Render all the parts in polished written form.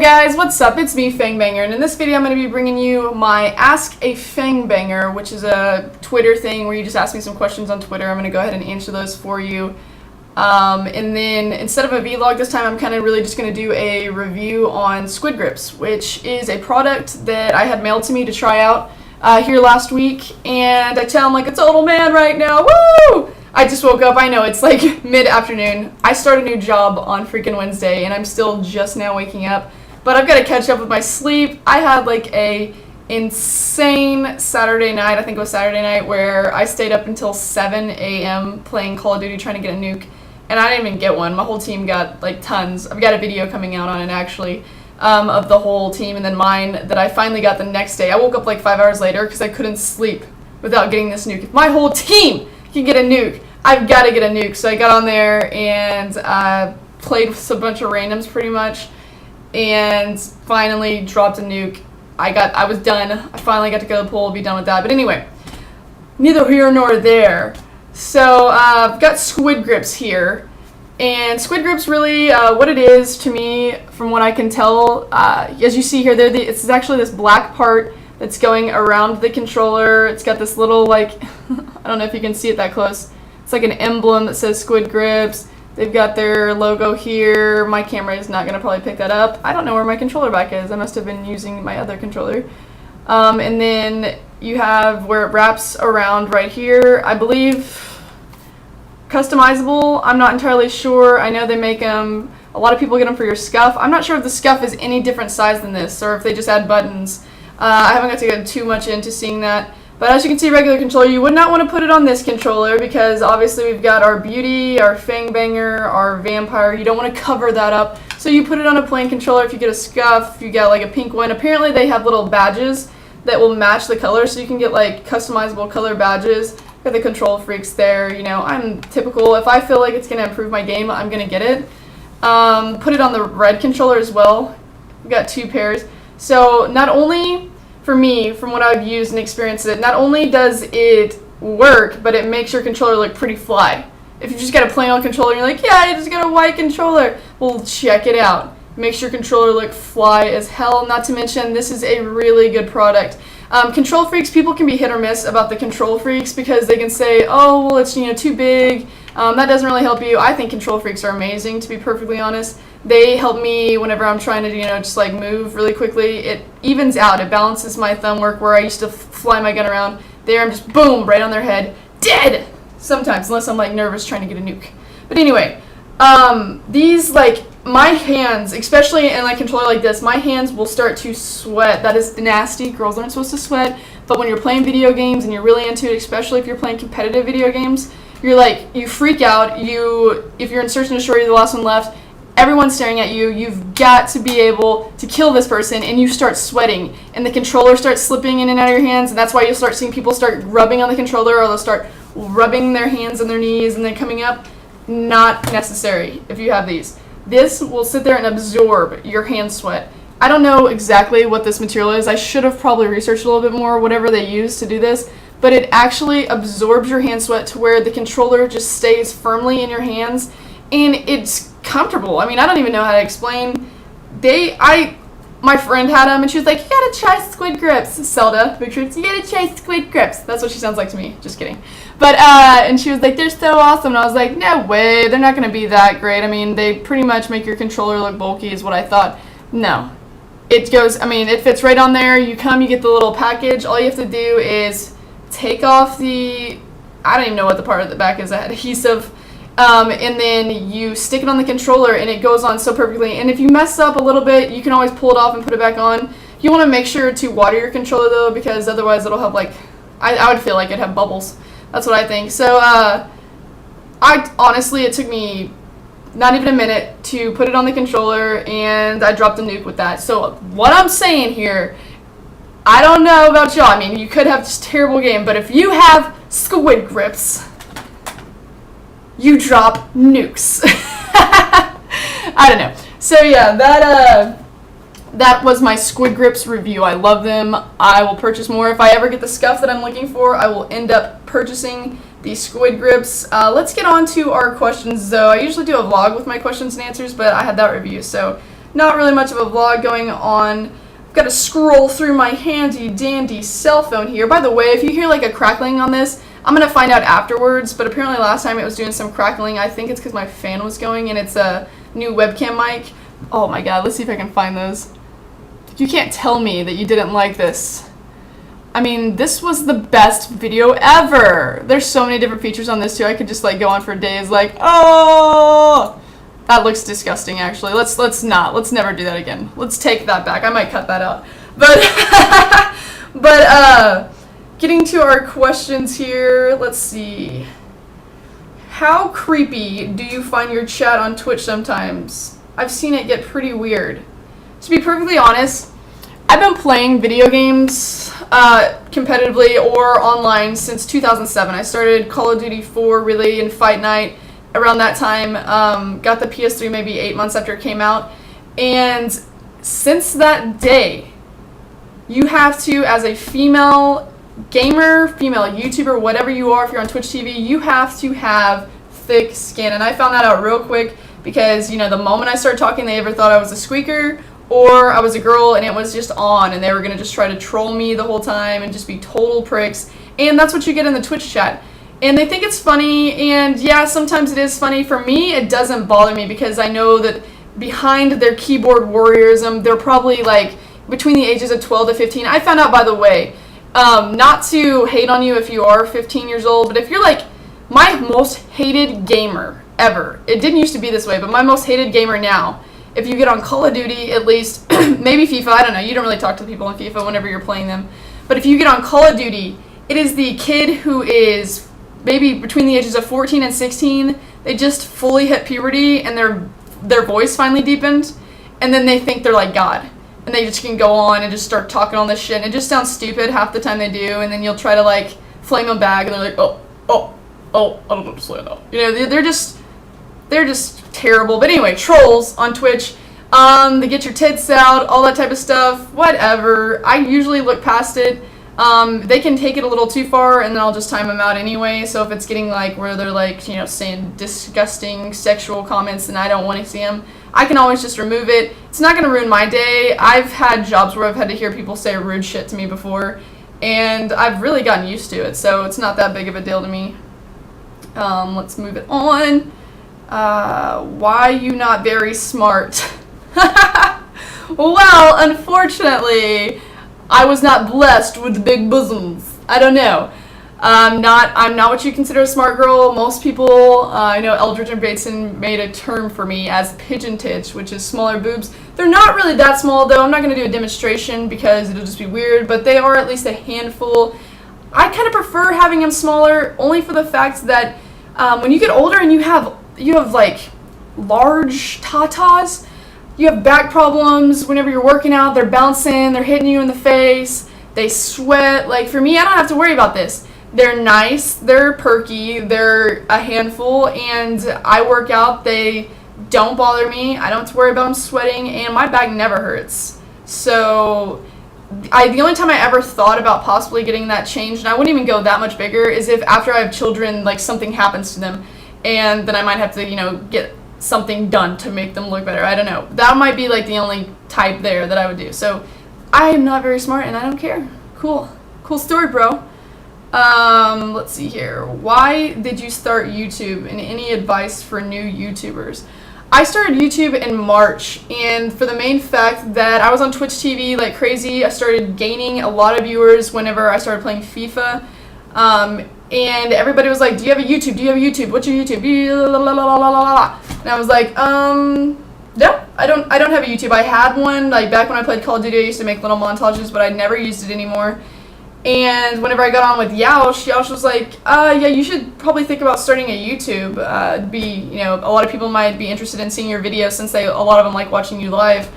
guys, what's up? It's me, Fang Banger, and in this video I'm going to be bringing you my Ask a Fang Banger, which is a Twitter thing where you just ask me some questions on Twitter. I'm going to go ahead and answer those for you. And then instead of a vlog this time, I'm kind of really just going to do a review on Squid Grips, which is a product that I had mailed to me to try out here last week, and I tell him like a total man right now. Woo! I just woke up. I know it's like mid-afternoon. I start a new job on freaking Wednesday, and I'm still just now waking up. But I've got to catch up with my sleep. I had like a insane Saturday night. I think it was Saturday night where I stayed up until 7 a.m. playing Call of Duty trying to get a nuke, and I didn't even get one. My whole team got like tons. I've got a video coming out on it actually of the whole team, and then mine that I finally got the next day. I woke up like 5 hours later because I couldn't sleep without getting this nuke. If my whole team can get a nuke, I've got to get a nuke. So I got on there and played with a bunch of randoms pretty much, and finally dropped a nuke. I was done. I finally got to go to the pool, be done with that. But anyway, neither here nor there. So I've got Squid Grips here, and Squid Grips really what it is to me, from what I can tell, as you see here, it's actually this black part that's going around the controller. It's got this little like I don't know if you can see it that close. It's like an emblem that says Squid Grips. They've got their logo here. My camera is not going to probably pick that up. I don't know where my controller back is. I must have been using my other controller. And then you have where it wraps around right here. I believe customizable. I'm not entirely sure. I know they make them. A lot of people get them for your scuff. I'm not sure if the scuff is any different size than this, or if they just add buttons. I haven't got to get too much into seeing that. But as you can see, regular controller, you would not want to put it on this controller because obviously we've got our beauty, our fang banger, our vampire. You don't want to cover that up. So you put it on a plain controller. If you get a scuff, if you get like a pink one. Apparently they have little badges that will match the color, so you can get like customizable color badges. Got the control freaks there. You know, I'm typical. If I feel like it's going to improve my game, I'm going to get it. Put it on the red controller as well. We've got two pairs. So not only, for me, from what I've used and experienced it, not only does it work, but it makes your controller look pretty fly. If you just got a plain old controller and you're like, yeah, I just got a white controller, well, check it out. Makes your controller look fly as hell. Not to mention, this is a really good product. Control freaks, people can be hit or miss about the control freaks because they can say, oh, well, it's too big. That doesn't really help you. I think control freaks are amazing, to be perfectly honest. They help me whenever I'm trying to, just like move really quickly. It evens out. It balances my thumb work where I used to fly my gun around. There, I'm just boom, right on their head, dead. Sometimes, unless I'm like nervous trying to get a nuke. But anyway, these like my hands, especially in like controller like this, my hands will start to sweat. That is nasty. Girls aren't supposed to sweat. But when you're playing video games and you're really into it, especially if you're playing competitive video games, you're like, you freak out. If you're in search and destroy, you're the last one left. Everyone's staring at you. You've got to be able to kill this person, and you start sweating, and the controller starts slipping in and out of your hands, and that's why you'll start seeing people start rubbing on the controller, or they'll start rubbing their hands on their knees and then coming up. Not necessary if you have these. This will sit there and absorb your hand sweat. I don't know exactly what this material is. I should have probably researched a little bit more, whatever they use to do this, but it actually absorbs your hand sweat to where the controller just stays firmly in your hands, and it's comfortable. I mean, I don't even know how to explain. My friend had them, and she was like, you gotta try Squid Grips. Zelda, big trips, you gotta try Squid Grips. That's what she sounds like to me. Just kidding. But, and she was like, they're so awesome. And I was like, no way. They're not gonna be that great. I mean, they pretty much make your controller look bulky is what I thought. No. It goes, I mean, it fits right on there. You get the little package. All you have to do is take off I don't even know what the part of the back is, that adhesive. And then you stick it on the controller, and it goes on so perfectly. And if you mess up a little bit, you can always pull it off and put it back on. You want to make sure to water your controller though, because otherwise it'll have like, I would feel like it'd have bubbles. That's what I think. So honestly, it took me not even a minute to put it on the controller, and I dropped a nuke with that. So what I'm saying here, I don't know about y'all. I mean, you could have just terrible game, but if you have Squid Grips, you drop nukes. I don't know. So yeah, that was my Squid Grips review. I love them. I will purchase more. If I ever get the scuff that I'm looking for, I will end up purchasing the Squid Grips. Let's get on to our questions though. I usually do a vlog with my questions and answers, but I had that review, so not really much of a vlog going on. I've got to scroll through my handy dandy cell phone here. By the way, if you hear like a crackling on this, I'm going to find out afterwards, but apparently last time it was doing some crackling. I think it's because my fan was going, and it's a new webcam mic. Oh my god, let's see if I can find those. You can't tell me that you didn't like this. I mean, this was the best video ever. There's so many different features on this too. I could just like go on for days like, oh, that looks disgusting actually. Let's never do that again. Let's take that back. I might cut that out. But getting to our questions here, let's see. How creepy do you find your chat on Twitch sometimes? I've seen it get pretty weird. To be perfectly honest, I've been playing video games competitively or online since 2007. I started Call of Duty 4 really in Fight Night around that time. Got the PS3 maybe 8 months after it came out. And since that day, you have to, as a female gamer, female YouTuber, whatever you are, if you're on Twitch TV, you have to have thick skin. And I found that out real quick because, you know, the moment I started talking, they either thought I was a squeaker or I was a girl and it was just on and they were going to just try to troll me the whole time and just be total pricks. And that's what you get in the Twitch chat. And they think it's funny, and yeah, sometimes it is funny. For me, it doesn't bother me because I know that behind their keyboard warriorism, they're probably like between the ages of 12 to 15. I found out, by the way, not to hate on you if you are 15 years old, but if you're like my most hated gamer ever, it didn't used to be this way, but my most hated gamer now, if you get on Call of Duty, at least, maybe FIFA, I don't know, you don't really talk to people on FIFA whenever you're playing them, but if you get on Call of Duty, it is the kid who is maybe between the ages of 14 and 16, they just fully hit puberty and their voice finally deepened, and then they think they're like God. And they just can go on and just start talking all this shit, and it just sounds stupid half the time they do, and then you'll try to like flame them back, and they're like, I don't understand now. You know, they're just terrible. But anyway, trolls on Twitch, they get your tits out, all that type of stuff, whatever. I usually look past it. They can take it a little too far, and then I'll just time them out anyway. So if it's getting like where they're like, you know, saying disgusting sexual comments, then I don't want to see them. I can always just remove it. It's not going to ruin my day. I've had jobs where I've had to hear people say rude shit to me before, and I've really gotten used to it, so it's not that big of a deal to me. Let's move it on. Why you not very smart? Well, unfortunately, I was not blessed with big bosoms. I don't know. I'm not what you consider a smart girl. Most people, I know Eldridge and Bateson made a term for me as pigeon tits, which is smaller boobs. They're not really that small, though. I'm not going to do a demonstration because it'll just be weird, but they are at least a handful. I kind of prefer having them smaller, only for the fact that when you get older and you have like large tatas, you have back problems whenever you're working out. They're bouncing, they're hitting you in the face, they sweat. Like for me, I don't have to worry about this. They're nice, they're perky, they're a handful, and I work out. They don't bother me. I don't have to worry about them sweating, and my back never hurts. So the only time I ever thought about possibly getting that changed, and I wouldn't even go that much bigger, is if after I have children, like something happens to them, and then I might have to, you know, get something done to make them look better. I don't know. That might be like the only type there that I would do. So I am not very smart, and I don't care. Cool story, bro. Let's see here. Why did you start YouTube, and any advice for new YouTubers? I started YouTube in March, and for the main fact that I was on Twitch TV like crazy. I started gaining a lot of viewers whenever I started playing FIFA, and everybody was like, do you have a YouTube? Do you have a YouTube? What's your YouTube? And I was like, no, I don't have a YouTube. I had one, like back when I played Call of Duty, I used to make little montages, but I never used it anymore. And whenever I got on with Yaush was like, yeah, you should probably think about starting a YouTube. You know, a lot of people might be interested in seeing your videos since a lot of them like watching you live.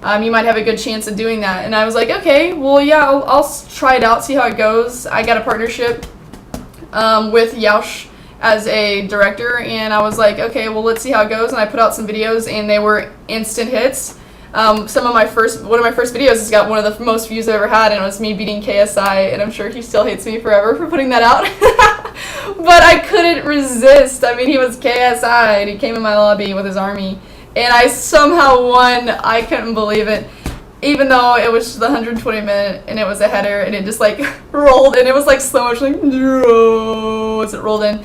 You might have a good chance of doing that. And I was like, okay, well, yeah, I'll try it out, see how it goes. I got a partnership with Yaush as a director, and I was like, okay, well, let's see how it goes. And I put out some videos, and they were instant hits. One of my first videos has got one of the most views I've ever had, and it was me beating KSI, and I'm sure he still hates me forever for putting that out. But I couldn't resist. I mean, he was KSI, and he came in my lobby with his army, and I somehow won. I couldn't believe it. Even though it was the 120-minute and it was a header and it just like rolled and it was like slow motion, like as it rolled in.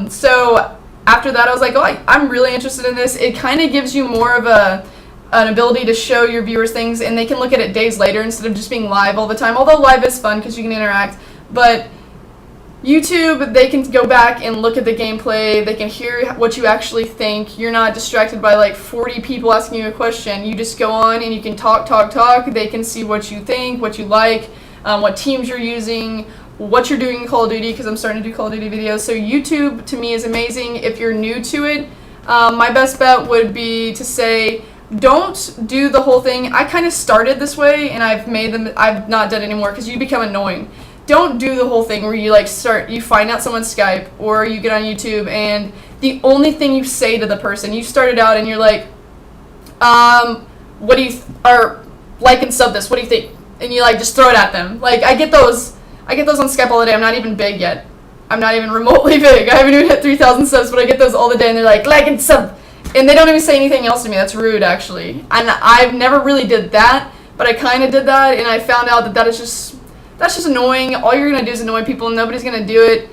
So after that I was like, oh, I'm really interested in this. It kind of gives you more of an ability to show your viewers things, and they can look at it days later instead of just being live all the time. Although live is fun because you can interact, but YouTube, they can go back and look at the gameplay. They can hear what you actually think. You're not distracted by like 40 people asking you a question. You just go on and you can talk. They can see what you think, what you like, what teams you're using, what you're doing in Call of Duty, because I'm starting to do Call of Duty videos. So YouTube, to me, is amazing. If you're new to it, my best bet would be to say, don't do the whole thing. I kind of started this way, and I've not done it anymore because you become annoying. Don't do the whole thing where you you find out someone's Skype or you get on YouTube and the only thing you say to the person, you started out and you're like, what do you, or like and sub this, what do you think? And you like just throw it at them. Like I get those on Skype all the day. I'm not even big yet. I'm not even remotely big. I haven't even hit 3,000 subs, but I get those all the day and they're like and sub. And they don't even say anything else to me. That's rude, actually. And I've never really did that, but I kind of did that, and I found out that that's just annoying. All you're going to do is annoy people, and nobody's going to do it.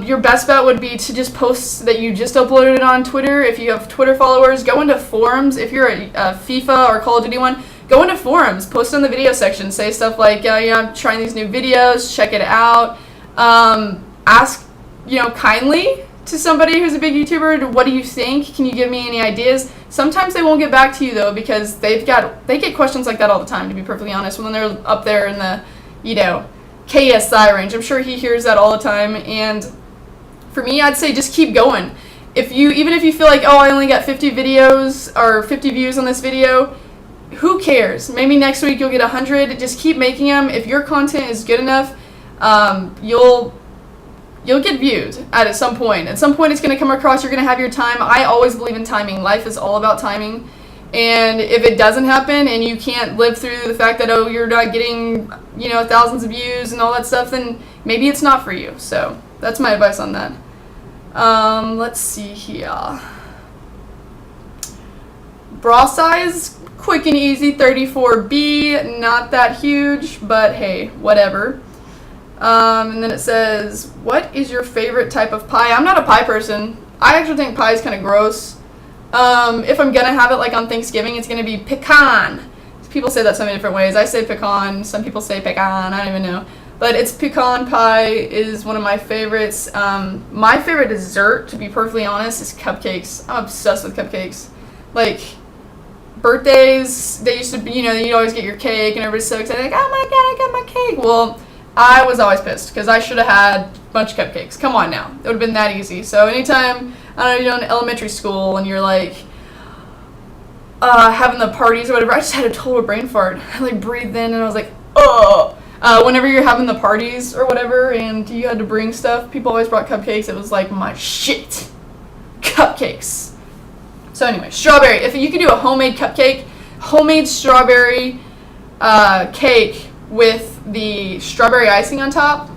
Your best bet would be to just post that you just uploaded it on Twitter. If you have Twitter followers, go into forums. If you're a FIFA or Call of Duty one, go into forums. Post in the video section. Say stuff like, I'm trying these new videos. Check it out. Ask, kindly to somebody who's a big YouTuber, what do you think? Can you give me any ideas? Sometimes they won't get back to you, though, because they get questions like that all the time, to be perfectly honest, when they're up there in the, KSI range. I'm sure he hears that all the time, and for me, I'd say just keep going. Even if you feel like, I only got 50 videos or 50 views on this video, who cares? Maybe next week you'll get 100. Just keep making them. If your content is good enough, you'll get views at some point. At some point it's going to come across, you're going to have your time. I always believe in timing. Life is all about timing. And if it doesn't happen and you can't live through the fact that, you're not getting, thousands of views and all that stuff, then maybe it's not for you. So that's my advice on that. Let's see here. Bra size, quick and easy, 34B. Not that huge, but hey, whatever. And then it says, what is your favorite type of pie? I'm not a pie person. I actually think pie is kind of gross. If I'm gonna have it like on Thanksgiving, it's gonna be pecan. People say that so many different ways. I say pecan, some people say pecan, I don't even know. But it's pecan pie is one of my favorites. My favorite dessert, to be perfectly honest, is cupcakes. I'm obsessed with cupcakes. Like, birthdays, they used to be, you'd always get your cake and everybody's so excited, like, oh my god, I got my cake. Well, I was always pissed because I should have had a bunch of cupcakes. Come on now. It would have been that easy. So anytime, you're in elementary school and you're like having the parties or whatever, I just had a total brain fart. I breathed in and I was like, oh. Whenever you're having the parties or whatever and you had to bring stuff, people always brought cupcakes. It was like my shit. Cupcakes. So anyway, strawberry. If you could do a homemade cupcake, homemade strawberry cake with the strawberry icing on top,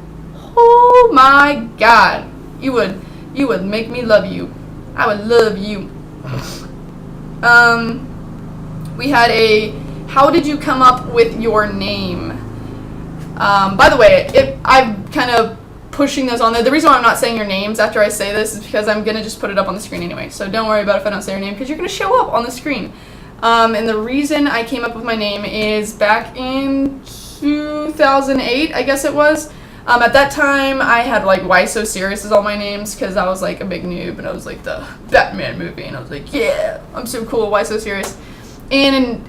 oh my god, you would make me love you. I would love you. We had how did you come up with your name? By the way, I'm kind of pushing those on there. The reason why I'm not saying your names after I say this is because I'm gonna just put it up on the screen anyway, so don't worry about if I don't say your name, because you're gonna show up on the screen. And the reason I came up with my name is back in 2008, I guess it was. At that time, I had Why So Serious as all my names because I was a big noob and I was the Batman movie and I was like, yeah, I'm so cool, why so serious? And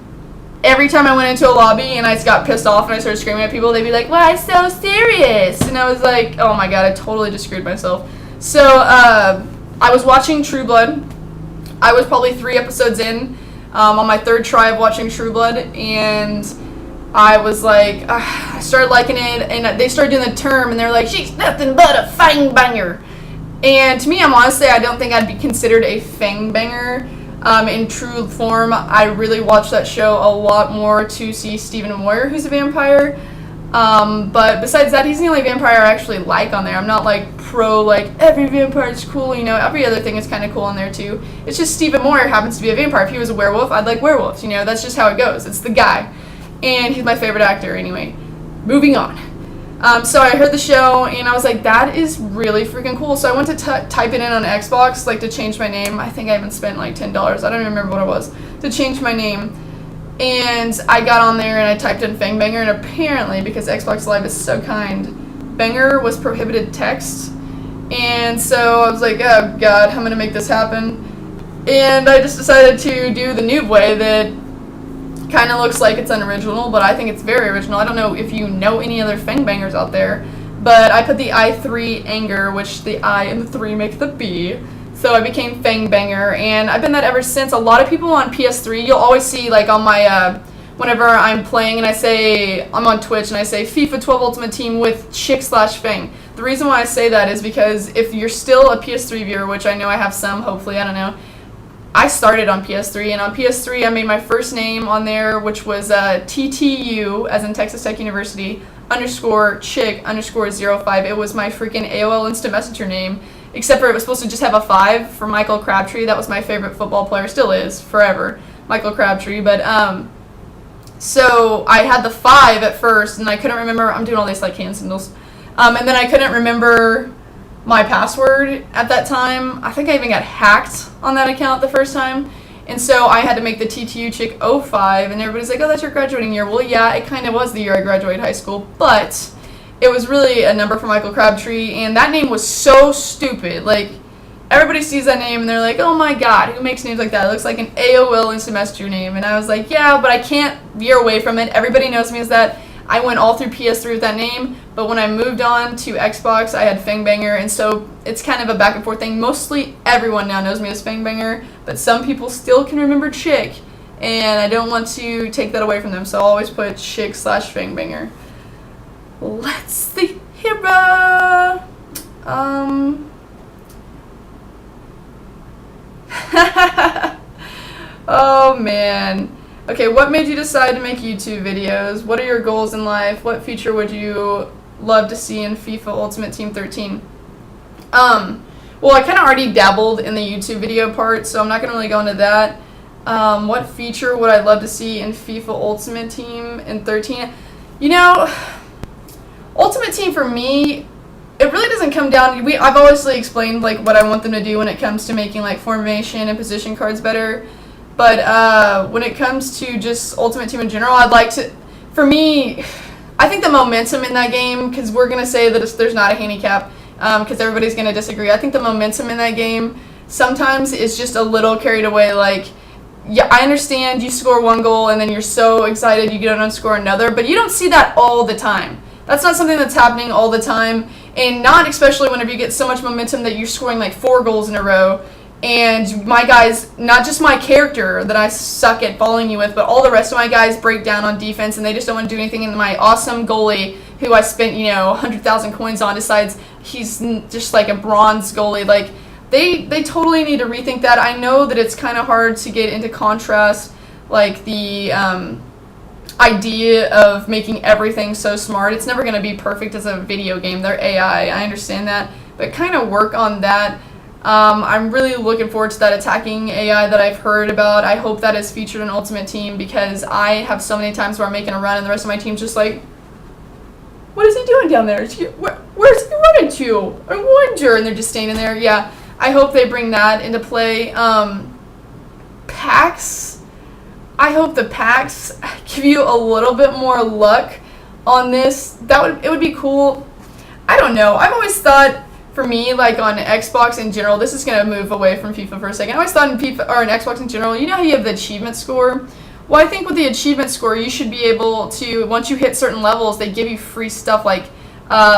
every time I went into a lobby and I just got pissed off and I started screaming at people, they'd be like, why so serious? And I was like, oh my god, I totally just screwed myself. So I was watching True Blood. I was probably 3 episodes in on my 3rd try of watching True Blood, and I was like, I started liking it, and they started doing the term, and they're like, she's nothing but a fang banger. And to me, I don't think I'd be considered a fang banger in true form. I really watched that show a lot more to see Stephen Moyer, who's a vampire. But besides that, he's the only vampire I actually like on there. I'm not like pro, like every vampire is cool, you know, every other thing is kind of cool on there too. It's just Stephen Moore happens to be a vampire. If he was a werewolf, I'd like werewolves, you know, that's just how it goes. It's the guy. And he's my favorite actor anyway. Moving on. So I heard the show and I was like, that is really freaking cool. So I went to type it in on Xbox, like to change my name. I think I even spent like $10. I don't even remember what it was to change my name. And I got on there and I typed in Fang Banger, and apparently, because Xbox Live is so kind, Banger was prohibited text. And so I was like, oh god, I'm gonna make this happen. And I just decided to do the noob way that kind of looks like it's unoriginal, but I think it's very original. I don't know if you know any other Fang Bangers out there, but I put the I3 anger, which the I and the 3 make the B. So I became Fang Banger, and I've been that ever since. A lot of people on PS3, you'll always see, like, on my, whenever I'm playing and I say, I'm on Twitch and I say FIFA 12 Ultimate Team with Chick/Fang. The reason why I say that is because if you're still a PS3 viewer, which I know I have some, hopefully, I don't know, I started on PS3, and on PS3 I made my first name on there, which was TTU, as in Texas Tech University, _ chick _ 05. It was my freaking AOL Instant Messenger name. Except for it was supposed to just have a 5 for Michael Crabtree. That was my favorite football player, still is, forever, Michael Crabtree. But, so I had the 5 at first, and I couldn't remember, I'm doing all these like hand signals, and then I couldn't remember my password at that time. I think I even got hacked on that account the first time, and so I had to make the TTU Chick 05, and everybody's like, oh, that's your graduating year. Well, yeah, it kind of was the year I graduated high school, but it was really a number for Michael Crabtree, and that name was so stupid. Like, everybody sees that name and they're like, oh my god, who makes names like that? It looks like an AOL Instant Messenger name. And I was like, yeah, but I can't veer away from it. Everybody knows me as that. I went all through PS3 with that name, but when I moved on to Xbox, I had Fang Banger, and so it's kind of a back and forth thing. Mostly everyone now knows me as Fang Banger, but some people still can remember Chick, and I don't want to take that away from them, so I'll always put Chick/Fang Banger. Let's see here. Oh man. Okay, what made you decide to make YouTube videos? What are your goals in life? What feature would you love to see in FIFA Ultimate Team 13? Well, I kind of already dabbled in the YouTube video part, so I'm not going to really go into that. What feature would I love to see in FIFA Ultimate Team in 13? You know, Ultimate Team for me, it really doesn't come down to, I've obviously explained like what I want them to do when it comes to making like formation and position cards better, but when it comes to just Ultimate Team in general, I'd like to, for me, I think the momentum in that game, because we're going to say that there's not a handicap, because everybody's going to disagree. I think the momentum in that game sometimes is just a little carried away. Like, yeah, I understand you score one goal and then you're so excited you get on to score another, but you don't see that all the time. That's not something that's happening all the time, and not especially whenever you get so much momentum that you're scoring like 4 goals in a row, and my guys, not just my character that I suck at following you with, but all the rest of my guys break down on defense and they just don't want to do anything, and my awesome goalie, who I spent, 100,000 coins on, decides he's just like a bronze goalie. Like, they totally need to rethink that. I know that it's kind of hard to get into contrast, like the idea of making everything so smart. It's never going to be perfect as a video game. They're AI. I understand that, but kind of work on that. I'm really looking forward to that attacking AI that I've heard about. I hope that is featured in Ultimate Team, because I have so many times where I'm making a run and the rest of my team's just like, what is he doing down there? Where's he running to? I wonder. And they're just standing there. Yeah, I hope they bring that into play. Packs. I hope the packs give you a little bit more luck on this. It would be cool. I don't know. I've always thought, for me, like on Xbox in general, this is going to move away from FIFA for a second. I always thought in FIFA, or in Xbox in general, you know how you have the achievement score? Well, I think with the achievement score, you should be able to, once you hit certain levels, they give you free stuff like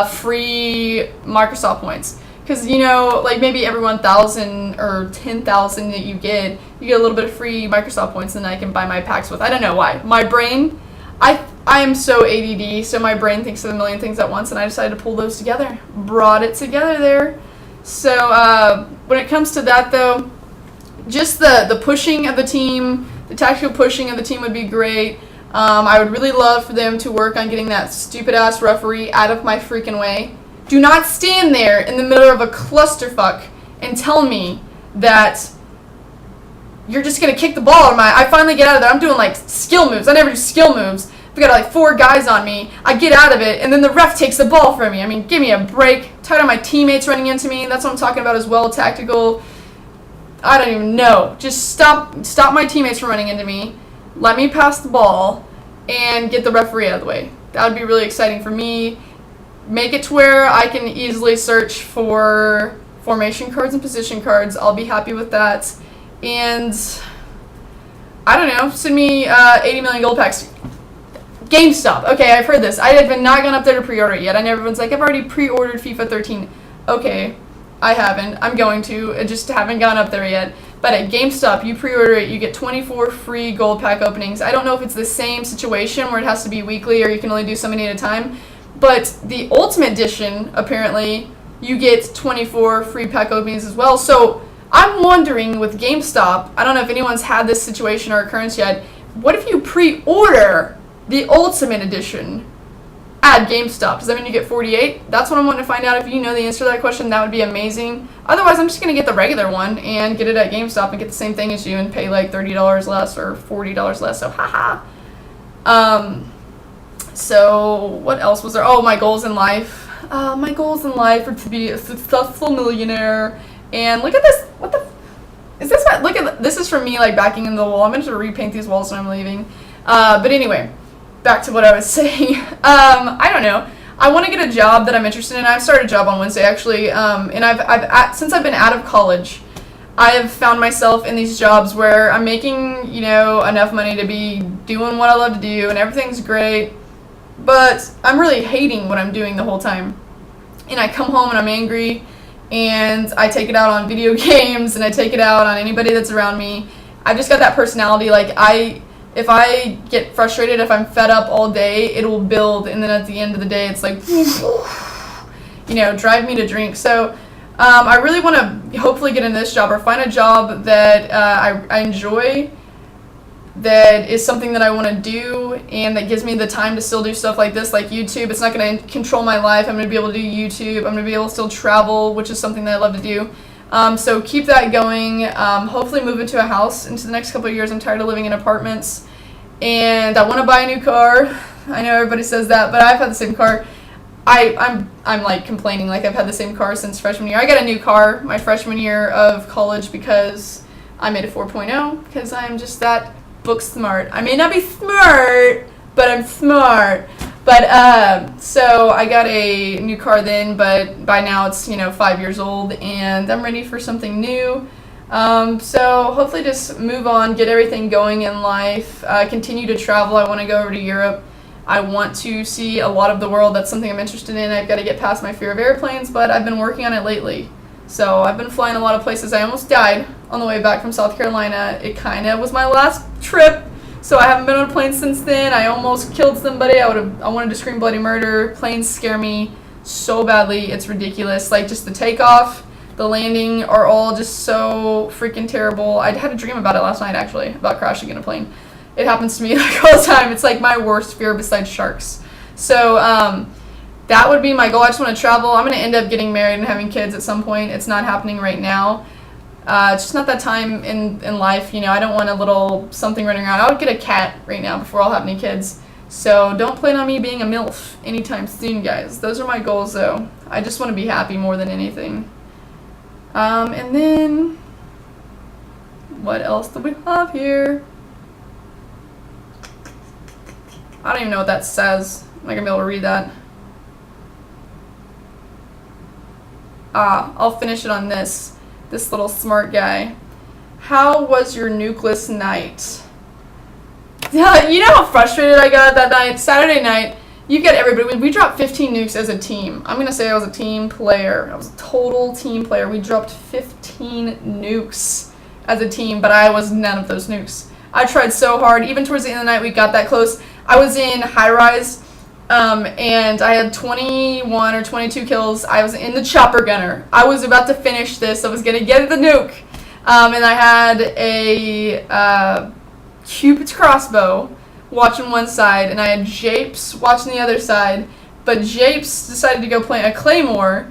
free Microsoft points. Because, like maybe every 1,000 or 10,000 that you get a little bit of free Microsoft points, and then I can buy my packs with. I don't know why. My brain, I am so ADD, so my brain thinks of a million things at once, and I decided to pull those together. Brought it together there. So when it comes to that, though, just the pushing of the team, the tactical pushing of the team would be great. I would really love for them to work on getting that stupid-ass referee out of my freaking way. Do not stand there in the middle of a clusterfuck and tell me that you're just going to kick the ball. I finally get out of there. I'm doing, like, skill moves. I never do skill moves. We got, like, 4 guys on me. I get out of it, and then the ref takes the ball from me. I mean, give me a break. Tired of my teammates running into me. That's what I'm talking about as well. Tactical. I don't even know. Just stop my teammates from running into me. Let me pass the ball and get the referee out of the way. That would be really exciting for me. Make it to where I can easily search for formation cards and position cards. I'll be happy with that. And I don't know. Send me 80 million gold packs. GameStop. Okay, I've heard this. I have not gone up there to pre-order it yet. I know everyone's like, I've already pre-ordered FIFA 13. Okay, I haven't. I'm going to. I just haven't gone up there yet. But at GameStop, you pre-order it, you get 24 free gold pack openings. I don't know if it's the same situation where it has to be weekly or you can only do so many at a time. But the Ultimate Edition, apparently, you get 24 free pack openings as well. So I'm wondering with GameStop, I don't know if anyone's had this situation or occurrence yet, what if you pre-order the Ultimate Edition at GameStop? Does that mean you get 48? That's what I'm wanting to find out. If you know the answer to that question, that would be amazing. Otherwise, I'm just going to get the regular one and get it at GameStop and get the same thing as you and pay like $30 less or $40 less. So, haha. So, what else was there? Oh, my goals in life. My goals in life are to be a successful millionaire. And look at this. What the? Is this what? Look at this. Is from me like backing into the wall. I'm going to repaint these walls when I'm leaving. But anyway, back to what I was saying. I don't know. I want to get a job that I'm interested in. I've started a job on Wednesday actually. And since I've been out of college, I have found myself in these jobs where I'm making, enough money to be doing what I love to do and everything's great. But I'm really hating what I'm doing the whole time. And I come home and I'm angry and I take it out on video games and I take it out on anybody that's around me. I've just got that personality. Like, if I get frustrated, if I'm fed up all day, it will build. And then at the end of the day, it's like, drive me to drink. So I really want to hopefully get in this job or find a job that I enjoy, that is something that I want to do and that gives me the time to still do stuff like this, like YouTube. It's not going to control my life. I'm going to be able to do YouTube. I'm going to be able to still travel, which is something that I love to do. So keep that going. Hopefully move into a house into the next couple of years. I'm tired of living in apartments. And I want to buy a new car. I know everybody says that, but I've had the same car. I'm like complaining like I've had the same car since freshman year. I got a new car my freshman year of college because I made a 4.0 because I'm just that book smart. I may not be smart, but I'm smart. But so I got a new car then, but by now it's 5 years old and I'm ready for something new. So hopefully just move on, get everything going in life, continue to travel. I want to go over to Europe. I want to see a lot of the world. That's something I'm interested in. I've got to get past my fear of airplanes, but I've been working on it lately. So I've been flying a lot of places. I almost died on the way back from South Carolina. It kind of was my last trip, so I haven't been on a plane since then. I almost killed somebody. I wanted to scream bloody murder. Planes scare me so badly. It's ridiculous. Like, just the takeoff, the landing are all just so freaking terrible. I had a dream about it last night, actually, about crashing in a plane. It happens to me like all the time. It's like my worst fear besides sharks. So that would be my goal. I just want to travel. I'm going to end up getting married and having kids at some point. It's not happening right now. It's just not that time in life. I don't want a little something running around. I would get a cat right now before I'll have any kids. So don't plan on me being a MILF anytime soon, guys. Those are my goals, though. I just want to be happy more than anything. And then, what else do we have here? I don't even know what that says. I'm not going to be able to read that. I'll finish it on this little smart guy. How was your nukeless night? You know how frustrated I got that night? Saturday night, you've got everybody. We dropped 15 nukes as a team. I'm going to say I was a team player. I was a total team player. We dropped 15 nukes as a team, but I was none of those nukes. I tried so hard. Even towards the end of the night, we got that close. I was in high rise, and I had 21 or 22 kills. I was in the chopper gunner. I was about to finish this. I was going to get the nuke. And I had a Cupid's crossbow watching one side, and I had Japes watching the other side. But Japes decided to go plant a Claymore,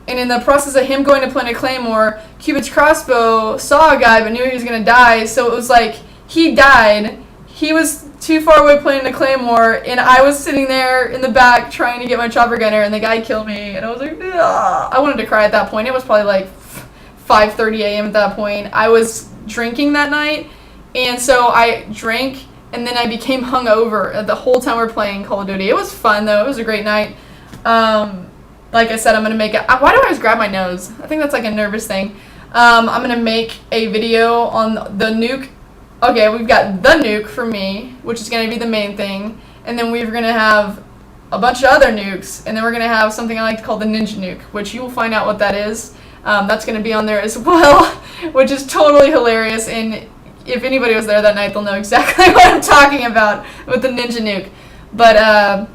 and in the process of him going to plant a Claymore, Cupid's crossbow saw a guy but knew he was going to die, so it was like he died. He was too far away planting a Claymore, and I was sitting there in the back trying to get my chopper gunner, and the guy killed me, and I was like, ugh. I wanted to cry at that point. It was probably like 5:30 a.m. at that point. I was drinking that night, and so I drank, and then I became hungover the whole time we were playing Call of Duty. It was fun, though. It was a great night. Like I said, I'm going to make it. Why do I always grab my nose? I think that's like a nervous thing. I'm going to make a video on the nuke. Okay, we've got the nuke for me, which is going to be the main thing. And then we're going to have a bunch of other nukes. And then we're going to have something I like to call the ninja nuke, which you will find out what that is. That's going to be on there as well, which is totally hilarious. And if anybody was there that night, they'll know exactly what I'm talking about with the ninja nuke. But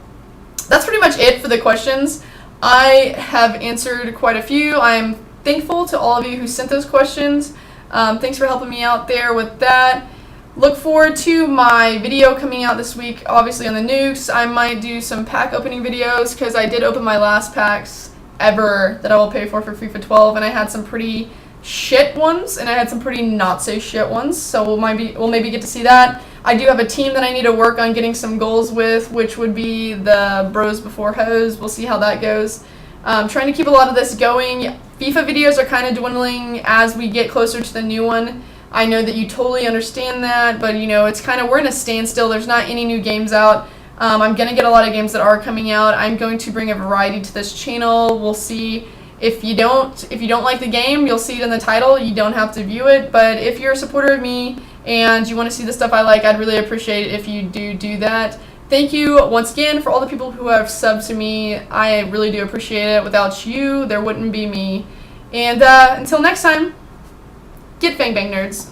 that's pretty much it for the questions. I have answered quite a few. I'm thankful to all of you who sent those questions. Thanks for helping me out there with that. Look forward to my video coming out this week, obviously on the nukes. I might do some pack opening videos because I did open my last packs ever that I will pay for FIFA 12, and I had some pretty shit ones, and I had some pretty not so shit ones, so we'll maybe get to see that. I do have a team that I need to work on getting some goals with, which would be the Bros Before Hoes. We'll see how that goes. Trying to keep a lot of this going. FIFA videos are kind of dwindling as we get closer to the new one. I know that you totally understand that, but you know, it's kind of, we're in a standstill. There's not any new games out. I'm going to get a lot of games that are coming out. I'm going to bring a variety to this channel. We'll see. If you don't like the game, you'll see it in the title. You don't have to view it, but if you're a supporter of me and you want to see the stuff I like, I'd really appreciate it if you do that. Thank you once again for all the people who have subbed to me. I really do appreciate it. Without you, there wouldn't be me. And until next time, get Fang Bang, nerds.